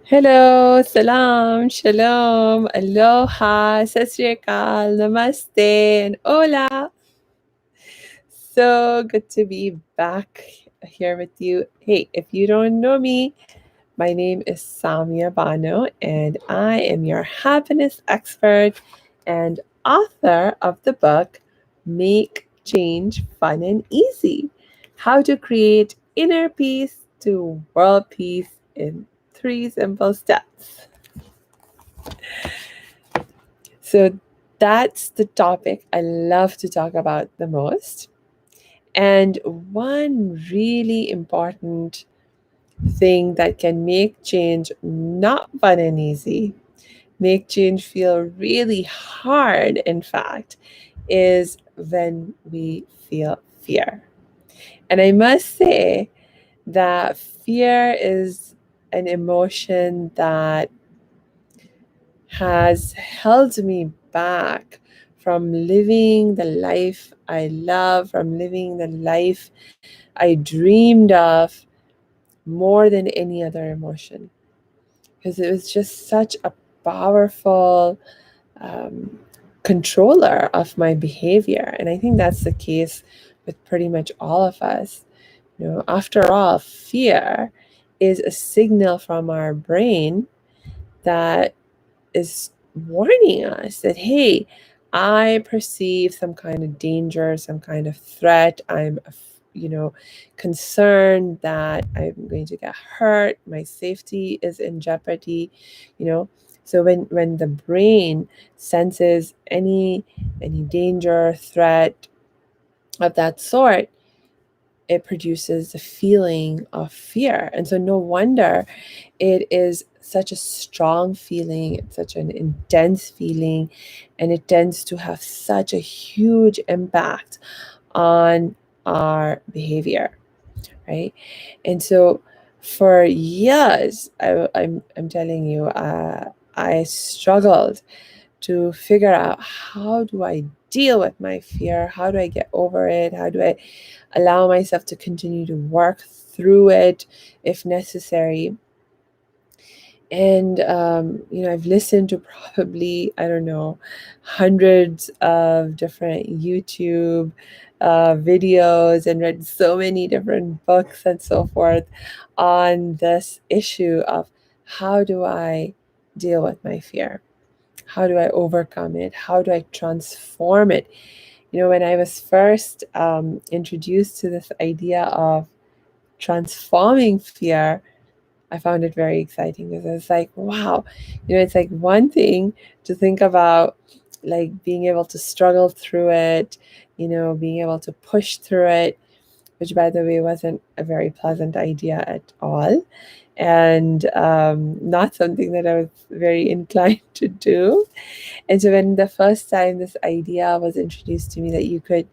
Hello, salam, shalom, aloha, sat sri akal, namaste, and hola. So good to be back here with you. Hey, if you don't know me, my name is Samia Bano, and I am your happiness expert and author of the book Make Change Fun and Easy: How to Create Inner Peace to World Peace in 3 Simple Steps. So that's the topic I love to talk about the most. And one really important thing that can make change not fun and easy, make change feel really hard, in fact, is when we feel fear. And I must say that fear is an emotion that has held me back from living the life I love, from living the life I dreamed of more than any other emotion. Because it was just such a powerful um, controller of my behavior. And I think that's the case with pretty much all of us. After all, fear is a signal from our brain that is warning us that, hey, I perceive some kind of danger, some kind of threat. I'm, concerned that I'm going to get hurt. My safety is in jeopardy. You know, so when the brain senses any danger, threat of that sort, it produces a feeling of fear. And so no wonder it is such a strong feeling, it's such an intense feeling, and it tends to have such a huge impact on our behavior, right? And so for years, I'm telling you, I struggled to figure out, how do I deal with my fear? How do I get over it? How do I allow myself to continue to work through it if necessary? And I've listened to probably, I don't know, hundreds of different YouTube videos and read so many different books and so forth on this issue of, how do I deal with my fear? How do I overcome it? How do I transform it? When I was first introduced to this idea of transforming fear, I found it very exciting, because I was like, wow, it's like one thing to think about, like being able to struggle through it, being able to push through it, which, by the way, wasn't a very pleasant idea at all, and not something that I was very inclined to do. And so when the first time this idea was introduced to me, that you could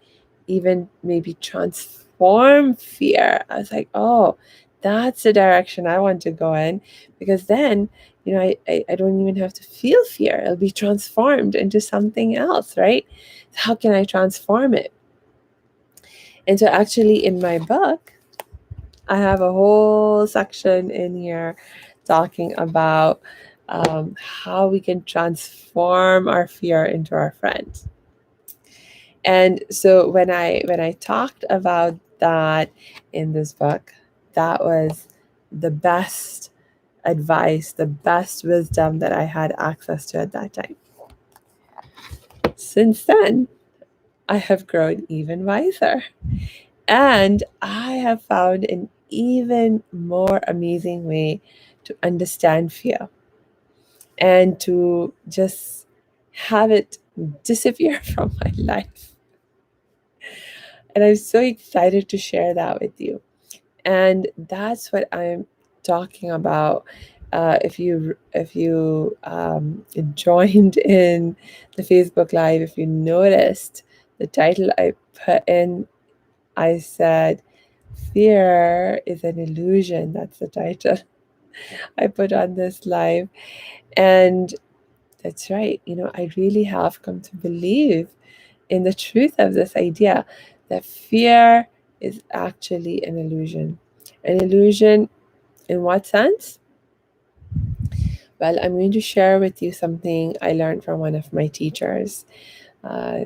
even maybe transform fear, I was like, oh, that's the direction I want to go in, because then, I don't even have to feel fear. It'll be transformed into something else, right? How can I transform it? And so actually in my book, I have a whole section in here talking about how we can transform our fear into our friend. And so when I talked about that in this book, that was the best advice, the best wisdom that I had access to at that time. Since then, I have grown even wiser, and I have found an even more amazing way to understand fear and to just have it disappear from my life. And I'm so excited to share that with you. And that's what I'm talking about. If you joined in the Facebook Live, if you noticed the title I put in, I said, "Fear is an illusion." That's the title I put on this live. And that's right. I really have come to believe in the truth of this idea that fear is actually an illusion. An illusion in what sense? Well, I'm going to share with you something I learned from one of my teachers. Uh,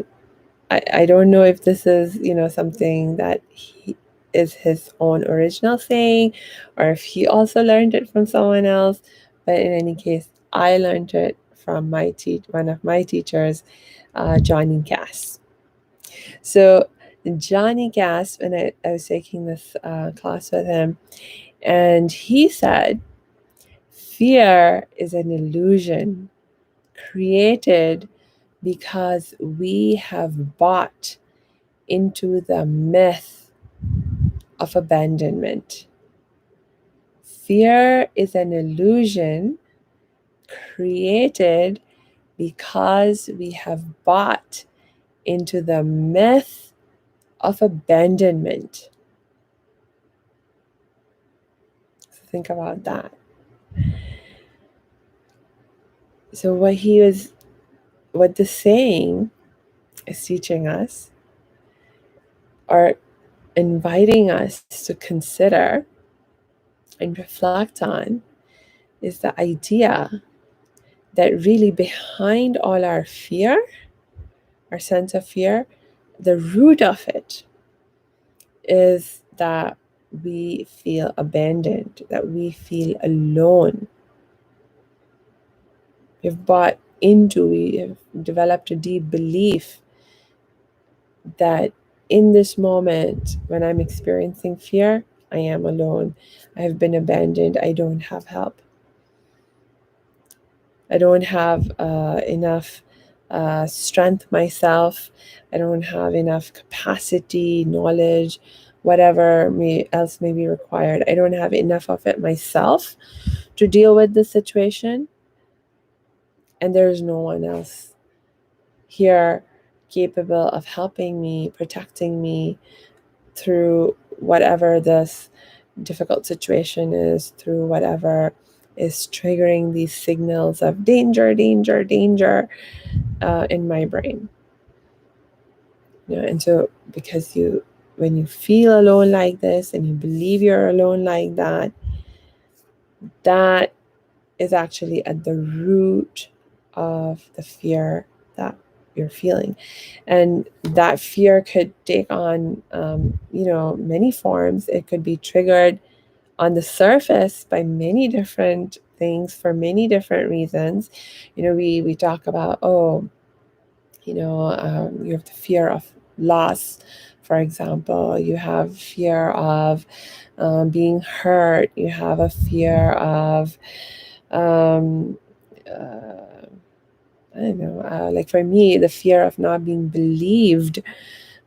I don't know if this is, something that he is his own original saying or if he also learned it from someone else. But in any case, I learned it from one of my teachers, Johnny Cass. So Johnny Cass, when I was taking this class with him, and he said, fear is an illusion created because we have bought into the myth of abandonment. Fear is an illusion created because we have bought into the myth of abandonment. So think about that. So what the saying is teaching us or inviting us to consider and reflect on is the idea that really behind all our fear, our sense of fear, the root of it is that we feel abandoned, that we feel alone. We have developed a deep belief that in this moment, when I'm experiencing fear, I am alone. I have been abandoned. I don't have help. I don't have enough strength myself. I don't have enough capacity, knowledge, whatever else may be required. I don't have enough of it myself to deal with the situation. And there's no one else here capable of helping me, protecting me through whatever this difficult situation is, through whatever is triggering these signals of danger, danger, danger in my brain. And so when you feel alone like this and you believe you're alone like that, that is actually at the root of the fear that you're feeling. And that fear could take on, many forms. It could be triggered on the surface by many different things for many different reasons. We talk about, you have the fear of loss, for example. You have fear of being hurt. You have a fear of, um, uh, I don't know, like for me, the fear of not being believed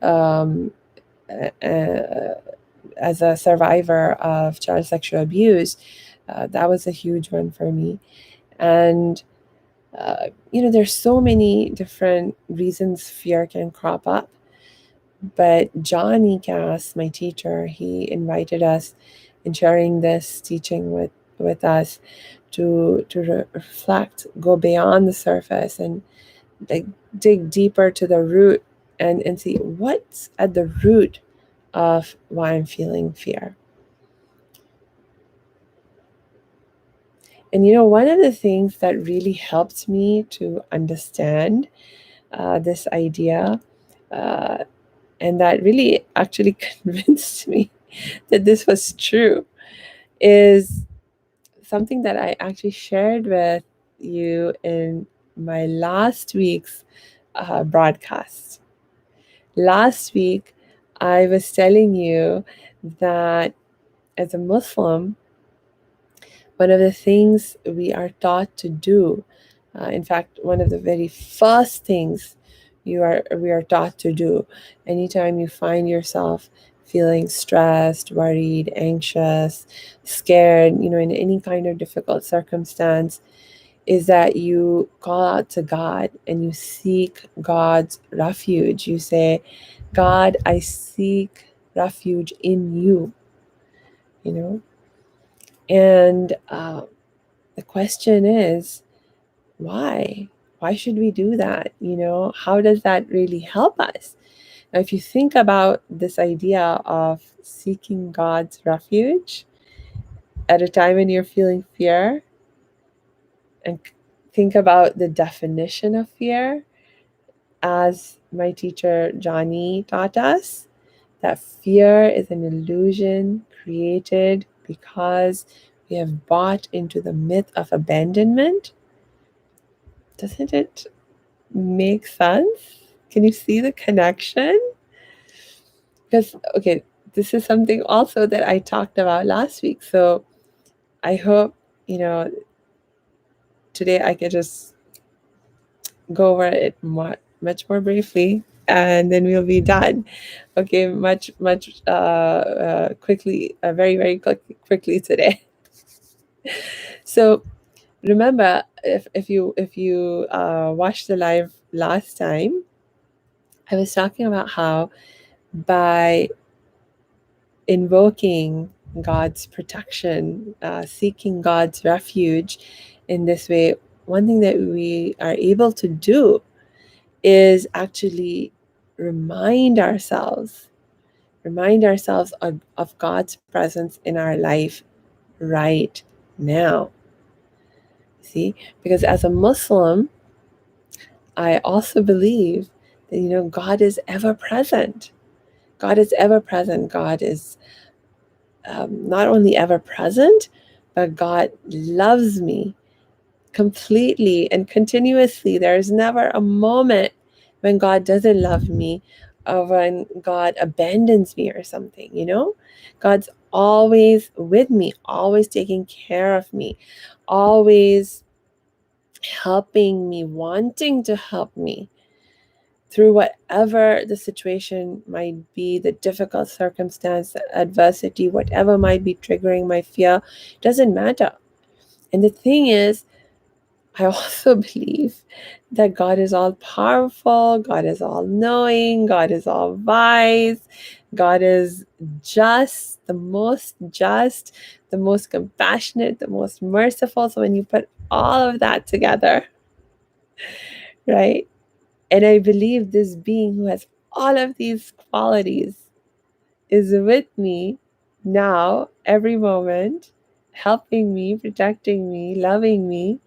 um, uh, as a survivor of child sexual abuse. That was a huge one for me. And there's so many different reasons fear can crop up. But Johnny Cass, my teacher, he invited us in sharing this teaching with us to reflect, go beyond the surface, and like dig deeper to the root and see what's at the root of why I'm feeling fear. And one of the things that really helped me to understand this idea, uh, and that really actually convinced me that this was true, is something that I actually shared with you in my last week's broadcast. Last week, I was telling you that as a Muslim, one of the things we are taught to do, in fact, one of the very first things we are taught to do, anytime you find yourself feeling stressed, worried, anxious, scared, in any kind of difficult circumstance, is that you call out to God and you seek God's refuge. You say, God, I seek refuge in you, you know? And the question is, why? Why should we do that? How does that really help us? Now, if you think about this idea of seeking God's refuge at a time when you're feeling fear, and think about the definition of fear, as my teacher Johnny taught us, that fear is an illusion created because we have bought into the myth of abandonment. Doesn't it make sense? Can you see the connection? Because, okay, this is something also that I talked about last week. So I hope, today I can just go over it much more briefly, and then we'll be done. Okay, much quickly, very, very quickly today. So remember, if you watched the live last time, I was talking about how by invoking God's protection, seeking God's refuge in this way, one thing that we are able to do is actually remind ourselves of God's presence in our life right now. See, because as a Muslim, I also believe that, God is ever present. God is ever present. God is not only ever present, but God loves me completely and continuously. There is never a moment when God doesn't love me or when God abandons me or something, God's always with me, always taking care of me, always helping me, wanting to help me through whatever the situation might be, the difficult circumstance, the adversity, whatever might be triggering my fear, doesn't matter. And the thing is, I also believe that God is all powerful, God is all knowing, God is all wise, God is just, the most compassionate, the most merciful. So when you put all of that together, right? And I believe this being who has all of these qualities is with me now, every moment, helping me, protecting me, loving me,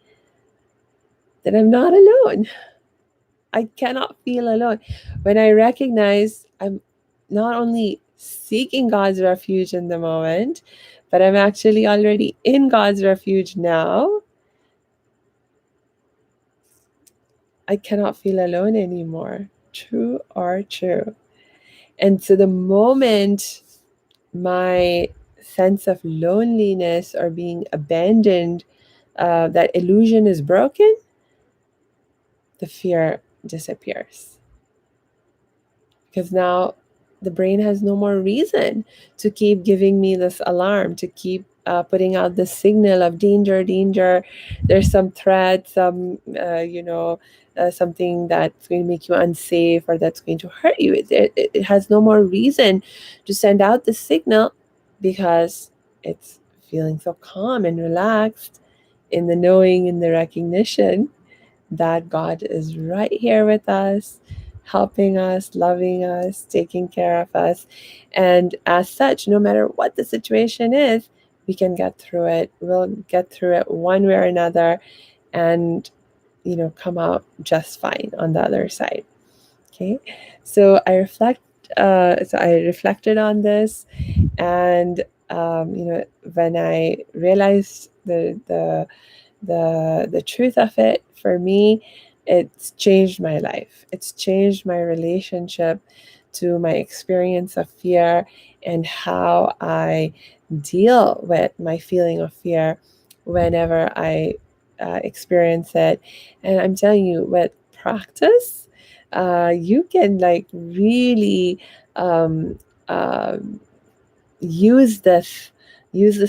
that I'm not alone. I cannot feel alone. When I recognize I'm not only seeking God's refuge in the moment, but I'm actually already in God's refuge now, I cannot feel alone anymore. True or true. And so the moment my sense of loneliness or being abandoned, that illusion is broken, the fear disappears. Because now the brain has no more reason to keep giving me this alarm, to keep putting out the signal of danger, danger. There's some threat, something that's going to make you unsafe or that's going to hurt you. It has no more reason to send out the signal because it's feeling so calm and relaxed in the knowing, in the recognition that God is right here with us, helping us, loving us, taking care of us. And as such, no matter what the situation is, we can get through it. We'll get through it one way or another and, come out just fine on the other side. Okay. So I reflected on this, and when I realized the truth of it, for me, it's changed my life. It's changed my relationship to my experience of fear and how I deal with my feeling of fear whenever I experience it. And I'm telling you, with practice, you can like really um, um, use this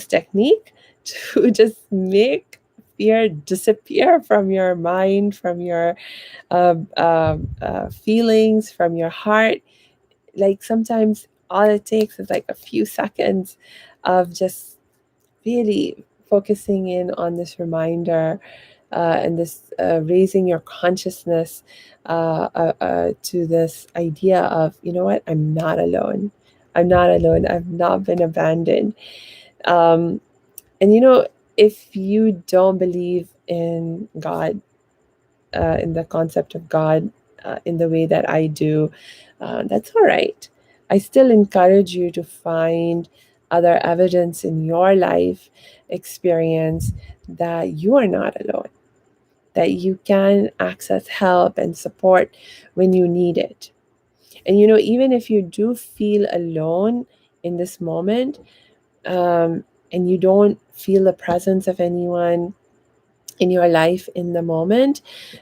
technique to just make fear disappear from your mind, from your feelings, from your heart. Like sometimes all it takes is like a few seconds of just really focusing in on this reminder, and this raising your consciousness to this idea of, you know what, I'm not alone. I'm not alone. I've not been abandoned. Um, and if you don't believe in God, in the concept of God, in the way that I do, that's all right. I still encourage you to find other evidence in your life experience that you are not alone, that you can access help and support when you need it. And even if you do feel alone in this moment, and you don't feel the presence of anyone in your life in the moment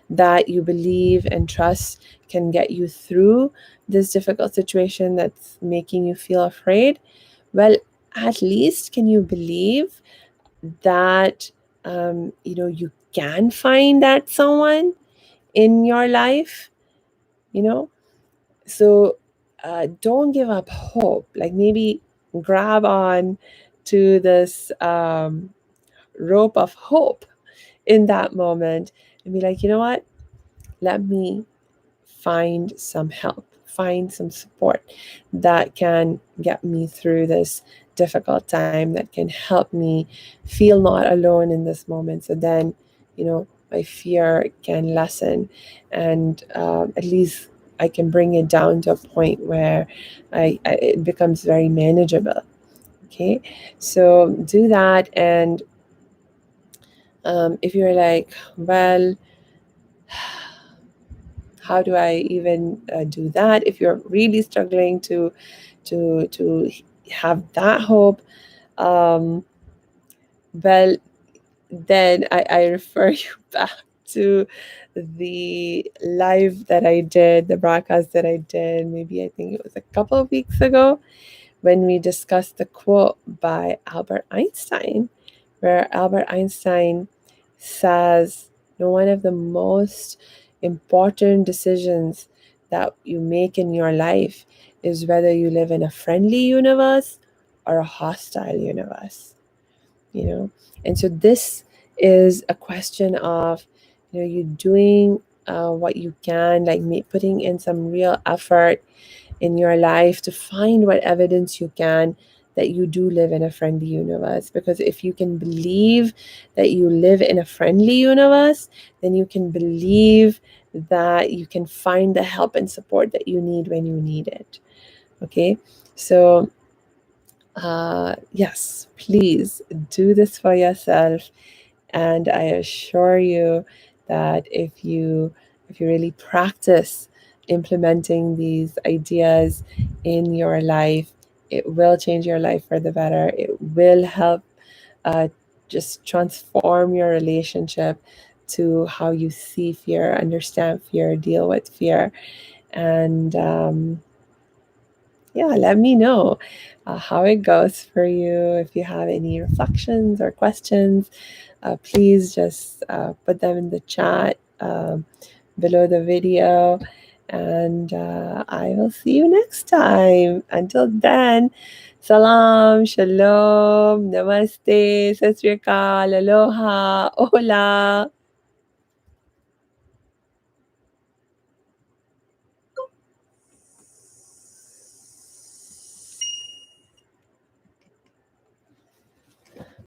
that you believe and trust can get you through this difficult situation that's making you feel afraid, well, at least can you believe that you can find that someone in your life, you know so don't give up hope. Like, maybe grab on to this rope of hope in that moment and be like, you know what, let me find some help, find some support that can get me through this difficult time, that can help me feel not alone in this moment. So then, my fear can lessen, and at least I can bring it down to a point where it becomes very manageable. Okay, so do that. And if you're like, well, how do I even do that? If you're really struggling to have that hope, um, well, then I refer you back to the live that I did, the broadcast that I did. Maybe I think it was a couple of weeks ago, when we discussed the quote by Albert Einstein, where Albert Einstein says, one of the most important decisions that you make in your life is whether you live in a friendly universe or a hostile universe, you know? And so this is a question of, you doing what you can, like putting in some real effort in your life to find what evidence you can that you do live in a friendly universe. Because if you can believe that you live in a friendly universe, then you can believe that you can find the help and support that you need when you need it. Okay, so yes, please do this for yourself, and I assure you that if you really practice implementing these ideas in your life, it will change your life for the better. It will help uh, just transform your relationship to how you see fear, understand fear, deal with fear. And yeah, let me know how it goes for you. If you have any reflections or questions, please just put them in the chat below the video. And I will see you next time. Until then, salam, shalom, namaste, sat sri akal, aloha, hola.